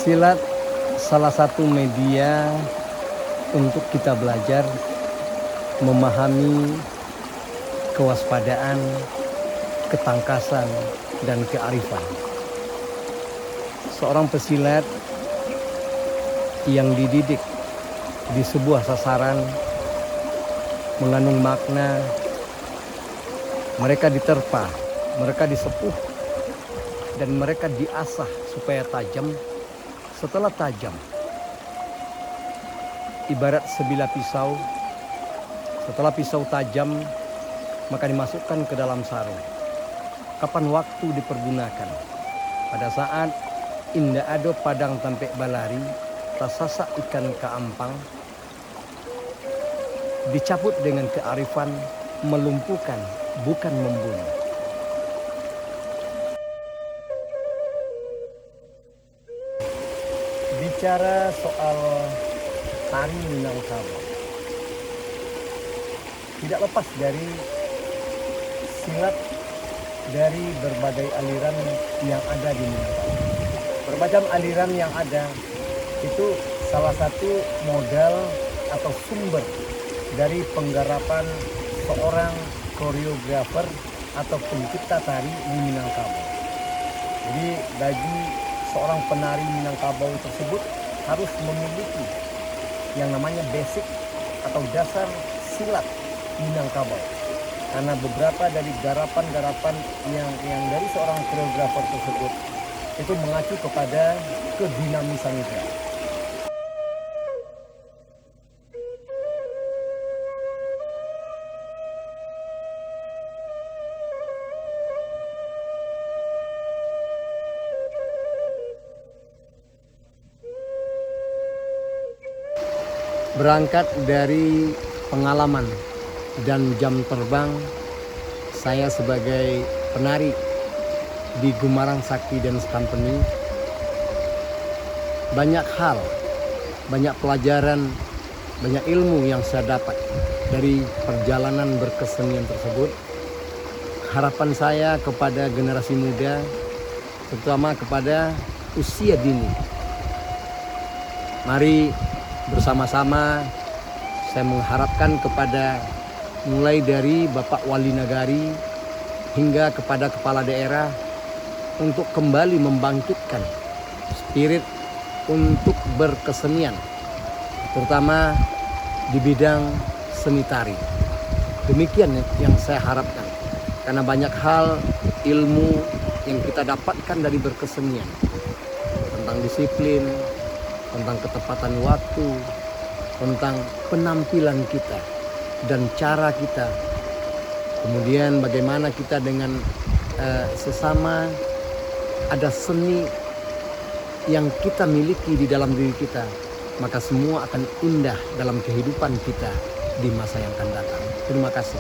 Silat salah satu media untuk kita belajar memahami kewaspadaan, ketangkasan, dan kearifan. Seorang pesilat yang dididik di sebuah sasaran mengandung makna, mereka diterpa, mereka disepuh, dan mereka diasah supaya tajam. Setelah tajam, ibarat sebilah pisau, setelah pisau tajam, maka dimasukkan ke dalam sarung. Kapan waktu dipergunakan? Pada saat indah ado padang tampek balari, tasasa ikan kaampang, dicabut dengan kearifan, melumpuhkan, bukan membunuh. Bicara soal tari Minangkabau, tidak lepas dari silat dari berbagai aliran yang ada di Minangkabau. Bermacam aliran yang ada itu salah satu modal atau sumber dari penggarapan seorang koreografer atau pencipta tari di Minangkabau. Jadi bagi seorang penari Minangkabau tersebut harus memiliki yang namanya basic atau dasar silat Minangkabau. Karena beberapa dari garapan-garapan yang dari seorang koreografer tersebut itu mengacu kepada kedinamisan itu. Berangkat dari pengalaman dan jam terbang saya sebagai penari di Gumarang Sakti Dance Company, banyak hal, banyak pelajaran, banyak ilmu yang saya dapat dari perjalanan berkesenian tersebut. Harapan saya kepada generasi muda, terutama kepada usia dini, mari bersama-sama saya mengharapkan kepada mulai dari Bapak Wali Nagari hingga kepada kepala daerah untuk kembali membangkitkan spirit untuk berkesenian, terutama di bidang seni tari. Demikian yang saya harapkan, karena banyak hal ilmu yang kita dapatkan dari berkesenian tentang disiplin, tentang ketepatan waktu, tentang penampilan kita dan cara kita. Kemudian bagaimana kita dengan sesama, ada seni yang kita miliki di dalam diri kita, maka semua akan indah dalam kehidupan kita di masa yang akan datang. Terima kasih.